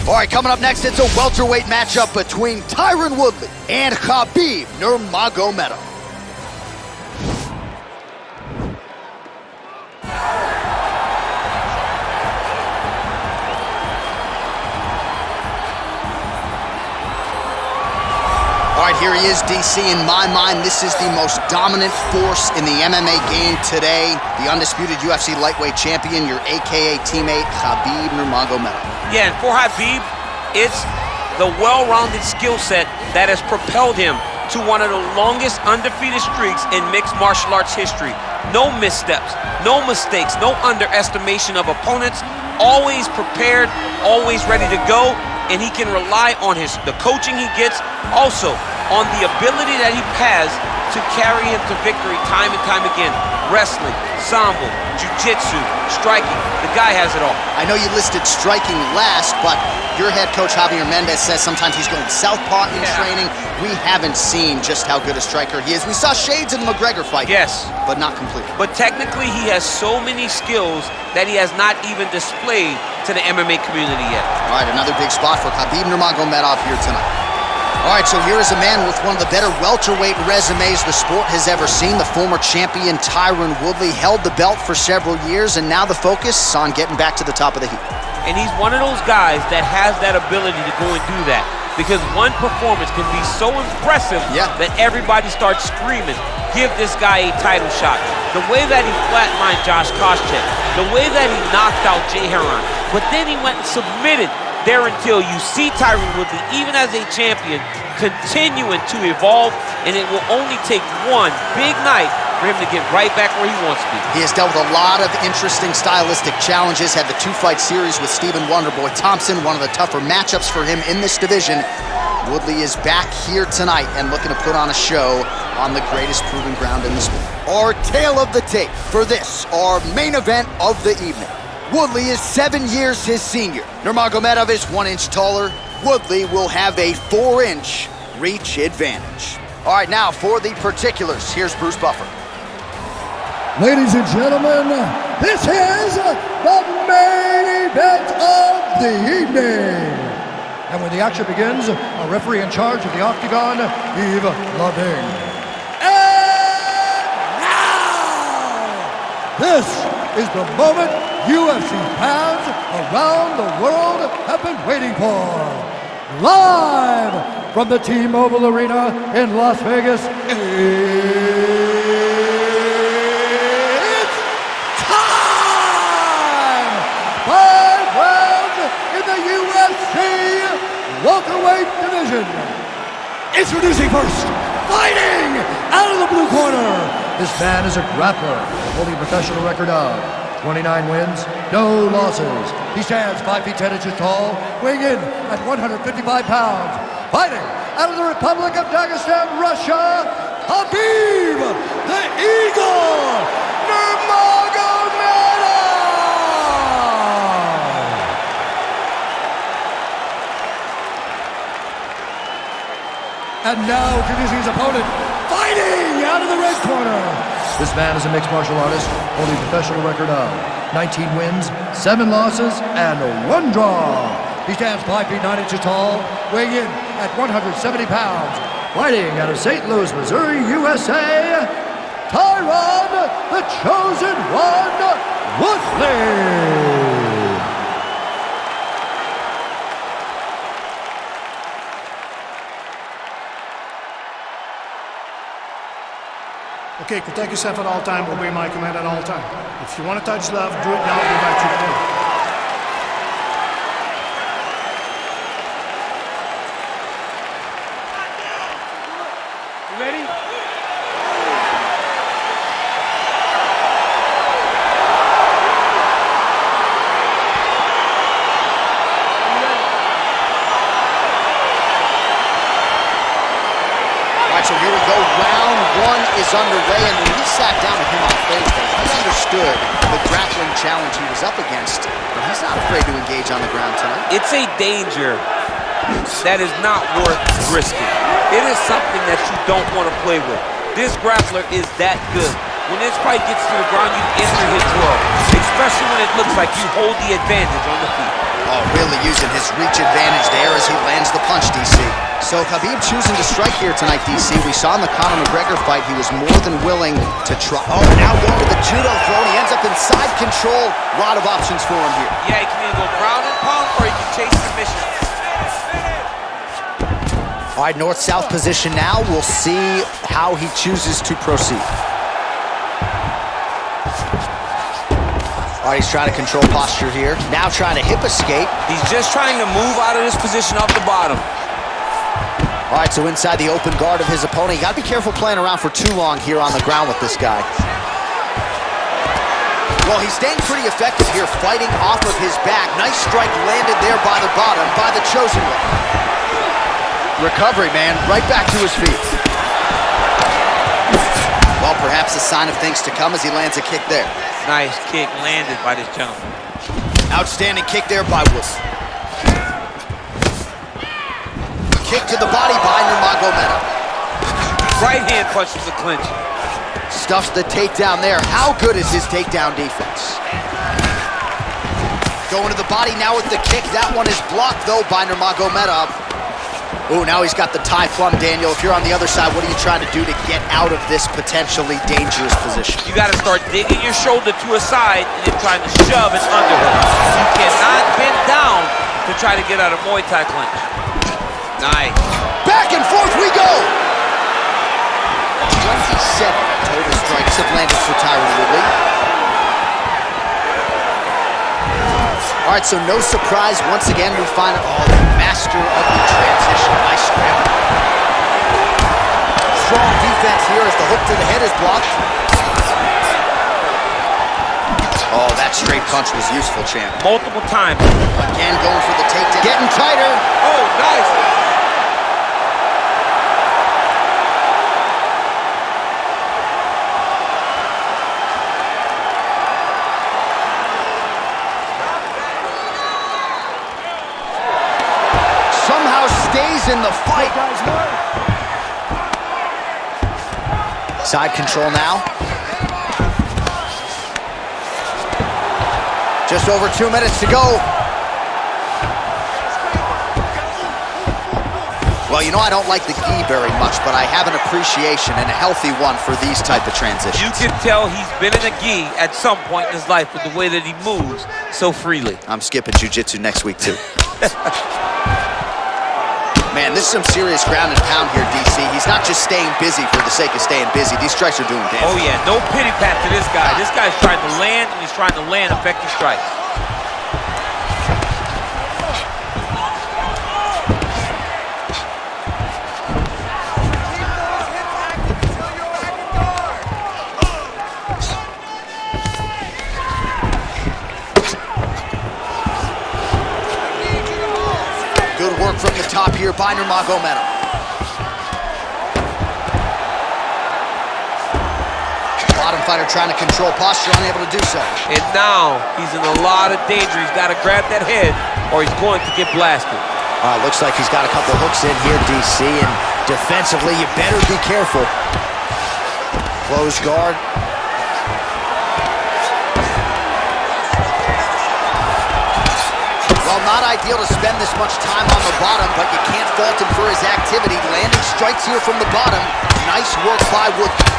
All right, coming up next, it's a welterweight matchup between Tyron Woodley and Khabib Nurmagomedov. All right, here he is, DC. In my mind, this is the most dominant force in the MMA game today. The undisputed UFC lightweight champion, your AKA teammate, Khabib Nurmagomedov. Yeah, and for Khabib, it's the well-rounded skill set that has propelled him to one of the longest undefeated streaks in mixed martial arts history. No missteps, no mistakes, no underestimation of opponents. Always prepared, always ready to go, and he can rely on the coaching he gets, also on the ability that he has to carry him to victory time and time again. Wrestling, sambo, jiu-jitsu, striking. The guy has it all. I know you listed striking last, but your head coach, Javier Mendez, says sometimes he's going southpaw in training. We haven't seen just how good a striker he is. We saw shades in the McGregor fight. Yes. But not completely. But technically, he has so many skills that he has not even displayed to the MMA community yet. All right, another big spot for Khabib Nurmagomedov here tonight. All right, so here is a man with one of the better welterweight resumes the sport has ever seen. The former champion Tyron Woodley held the belt for several years, and now the focus is on getting back to the top of the heap. And he's one of those guys that has that ability to go and do that, because one performance can be so impressive that everybody starts screaming, give this guy a title shot. The way that he flatlined Josh Koscheck, the way that he knocked out Jay Heron, but then he went and submitted there until you see Tyron Woodley, even as a champion, continuing to evolve, and it will only take one big night for him to get right back where he wants to be. He has dealt with a lot of interesting stylistic challenges, had the 2-fight series with Stephen Wonderboy Thompson, one of the tougher matchups for him in this division. Woodley is back here tonight and looking to put on a show on the greatest proving ground in the sport. Our tale of the tape for this, our main event of the evening. Woodley is 7 years his senior. Nurmagomedov is 1 inch taller. Woodley will have a 4-inch reach advantage. All right, now for the particulars, here's Bruce Buffer. Ladies and gentlemen, this is the main event of the evening. And when the action begins, a referee in charge of the Octagon, Yves Lavigne. And now, this is the moment UFC fans around the world have been waiting for. Live from the T-Mobile Arena in Las Vegas, it's time! 5 rounds in the UFC welterweight division. Introducing first, fighting out of the blue corner. This man is a grappler, holding a professional record of 29 wins, no losses. He stands 5 feet 10 inches tall, weighing in at 155 pounds. Fighting out of the Republic of Dagestan, Russia, Khabib the Eagle Nurmagomedov. And now introducing his opponent, fighting out of the red corner. This man is a mixed martial artist, holding a professional record of 19 wins, 7 losses, and 1 draw. He stands 5 feet 9 inches tall, weighing in at 170 pounds. Fighting out of St. Louis, Missouri, USA, Tyron, the Chosen One, Woodley. Okay, protect yourself at all time, obey my command at all time. If you want to touch love, do it now, go back to the corner. You ready? So here we go, round 1 is underway, and when we sat down with him on Thursday, he understood the grappling challenge he was up against, but he's not afraid to engage on the ground tonight. It's a danger that is not worth risking. It is something that you don't want to play with. This grappler is that good. When this fight gets to the ground, you enter his world. especially when it looks like you hold the advantage on the feet. Oh, really using his reach advantage there as he lands the punch, DC. So Khabib choosing to strike here tonight, DC. We saw in the Conor McGregor fight, he was more than willing to try. Oh, now going to the judo throw, and he ends up in side control. A lot of options for him here. Yeah, he can either go ground and pound, or he can chase submission. All right, north-south position now. We'll see how he chooses to proceed. All right, he's trying to control posture here. Now trying to hip escape. He's just trying to move out of this position off the bottom. All right, so inside the open guard of his opponent. You got to be careful playing around for too long here on the ground with this guy. Well, he's staying pretty effective here, fighting off of his back. Nice strike landed there by the bottom, by the chosen one. Recovery, man, right back to his feet. Well, perhaps a sign of things to come as he lands a kick there. Nice kick landed by this gentleman. Outstanding kick there by Woodley. Kick to the body by Nurmagomedov. Right hand punches the clinch. Stuffs the takedown there. How good is his takedown defense? Going to the body now with the kick. That one is blocked, though, by Nurmagomedov. Oh, now he's got the tie plum, Daniel. If you're on the other side, what are you trying to do to get out of this potentially dangerous position? You got to start digging your shoulder to a side and then trying to shove it under him. You cannot bend down to try to get out of Muay Thai clinch. Nice. Back and forth we go! 27 total strikes have landed for Tyron Woodley. All right, so no surprise. Once again, we find the master of the transition. Nice scramble. Strong defense here as the hook to the head is blocked. Oh, that straight punch was useful, champ. Multiple times. Again, going for the takedown. Getting tighter. Oh, nice. Stays in the fight. Side control now. Just over 2 minutes to go. Well, you know I don't like the gi very much, but I have an appreciation and a healthy one for these type of transitions. You can tell he's been in a gi at some point in his life with the way that he moves so freely. I'm skipping jiu-jitsu next week, too. Man, this is some serious ground and pound here, DC. He's not just staying busy for the sake of staying busy. These strikes are doing damage. Oh, yeah. No pity pat to this guy. This guy's trying to land, and he's trying to land effective strikes. Good work from the top here by Nurmagomedov. Bottom fighter trying to control posture, unable to do so. And now he's in a lot of danger. He's got to grab that head or he's going to get blasted. Looks like he's got a couple hooks in here, DC, and defensively, you better be careful. Close guard. Well, not ideal to spend this much time on the bottom, but you can't fault him for his activity. Landing strikes here from the bottom. Nice work by Woodley.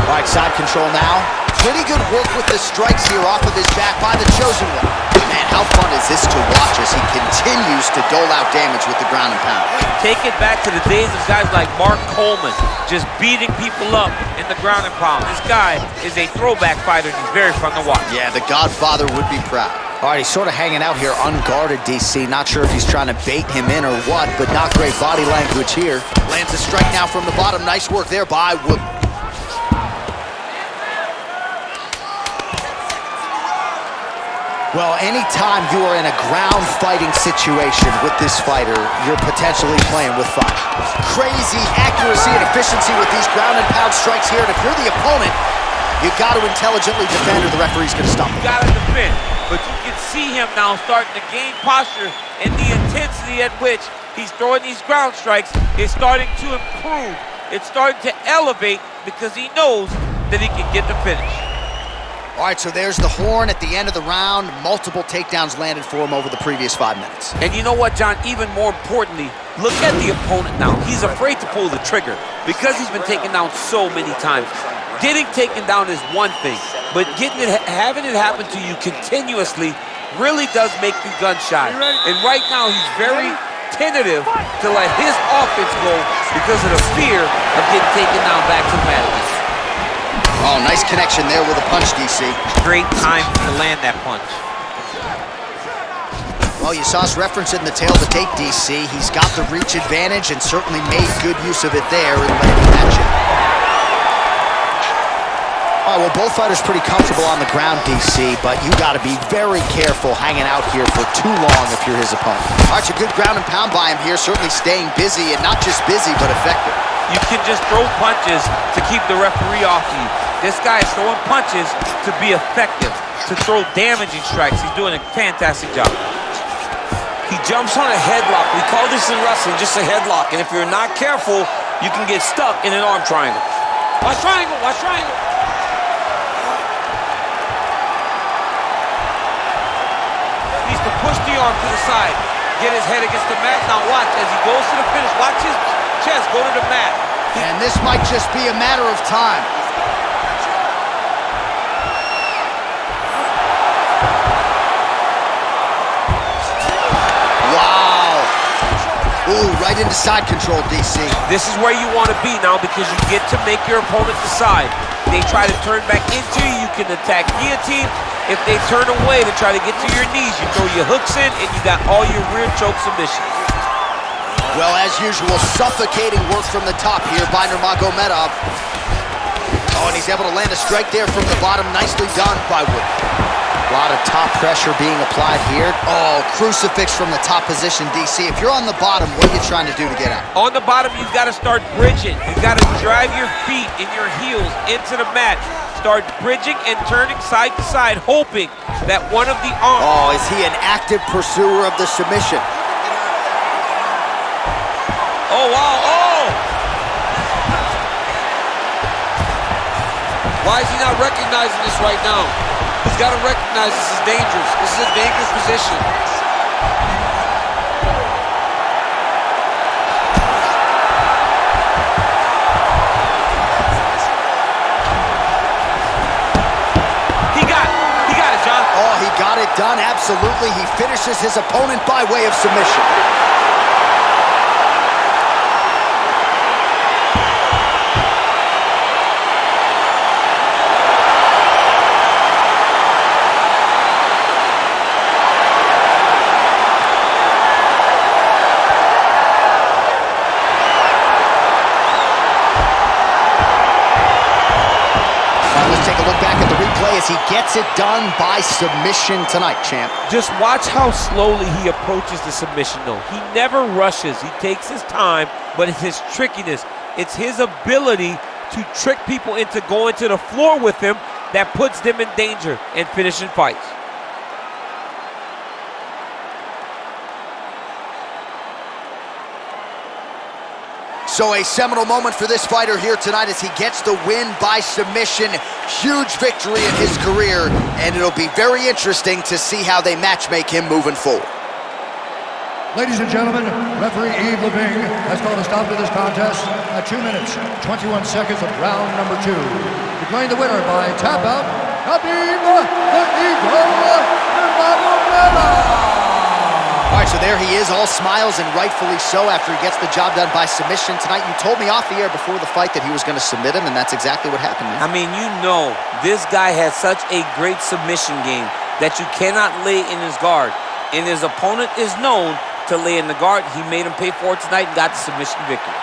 All right, side control now. Pretty good work with the strikes here off of his back by the chosen one. Man, how fun is this to watch as he continues to dole out damage with the ground and pound. Take it back to the days of guys like Mark Coleman, just beating people up in the ground and pound. This guy is a throwback fighter, and he's very fun to watch. Yeah, the Godfather would be proud. All right, he's sort of hanging out here unguarded, DC. Not sure if he's trying to bait him in or what, but not great body language here. Lands a strike now from the bottom. Nice work there by Woodley. Well, anytime you are in a ground fighting situation with this fighter, you're potentially playing with fire. Crazy accuracy and efficiency with these ground and pound strikes here. And if you're the opponent, you got to intelligently defend or the referee's going to stop him. You got to defend, but you can see him now starting to gain posture, and the intensity at which he's throwing these ground strikes is starting to improve. It's starting to elevate because he knows that he can get the finish. All right, so there's the horn at the end of the round. Multiple takedowns landed for him over the previous 5 minutes. And you know what, John? Even more importantly, look at the opponent now. He's afraid to pull the trigger because he's been taken down so many times. Getting taken down is one thing, but having it happen to you continuously really does make you gun shy. And right now, he's very tentative to let his offense go because of the fear of getting taken down back to the mat again. Oh, nice connection there with a punch, DC. Great time to land that punch. Well, you saw us referencing the tail of the tape, DC. He's got the reach advantage and certainly made good use of it there in landing that chin. All right, well, both fighters pretty comfortable on the ground, DC, but you got to be very careful hanging out here for too long if you're his opponent. All right, it's a good ground and pound by him here, certainly staying busy, and not just busy, but effective. You can just throw punches to keep the referee off you. This guy is throwing punches to be effective, to throw damaging strikes. He's doing a fantastic job. He jumps on a headlock. We call this in wrestling just a headlock, and if you're not careful, you can get stuck in an arm triangle. Watch triangle, watch triangle. Needs to push the arm to the side, get his head against the mat. Now watch, as he goes to the finish, watch his chest go to the mat. And this might just be a matter of time. Ooh, right into side control, DC. This is where you want to be now because you get to make your opponent decide. They try to turn back into you, you can attack guillotine. If they turn away to try to get to your knees, you throw your hooks in and you got all your rear choke submissions. Well, as usual, suffocating work from the top here by Nurmagomedov. Oh, and he's able to land a strike there from the bottom. Nicely done by Woodley. A lot of top pressure being applied here. Oh, crucifix from the top position, DC. If you're on the bottom, what are you trying to do to get out? On the bottom, you've got to start bridging. You've got to drive your feet and your heels into the mat. Start bridging and turning side to side, hoping that one of the arms... Oh, is he an active pursuer of the submission? Oh, wow, oh! Why is he not recognizing this right now? He's got to recognize this is dangerous. This is a dangerous position. He got it, John. Oh, he got it done, absolutely. He finishes his opponent by way of submission. As he gets it done by submission tonight, champ. Just watch how slowly he approaches the submission, though. He never rushes. He takes his time, but it's his trickiness. It's his ability to trick people into going to the floor with him that puts them in danger and finishing fights. So a seminal moment for this fighter here tonight as he gets the win by submission. Huge victory in his career, and it'll be very interesting to see how they matchmake him moving forward. Ladies and gentlemen, referee Yves Leving has called a stop to this contest at 2 minutes, 21 seconds of round number 2. Declaring the winner by tap out, Khabib Nurmagomedov. All right, so there he is, all smiles, and rightfully so after he gets the job done by submission tonight. You told me off the air before the fight that he was going to submit him, and that's exactly what happened, man. I mean, you know, this guy has such a great submission game that you cannot lay in his guard. And his opponent is known to lay in the guard. He made him pay for it tonight and got the submission victory.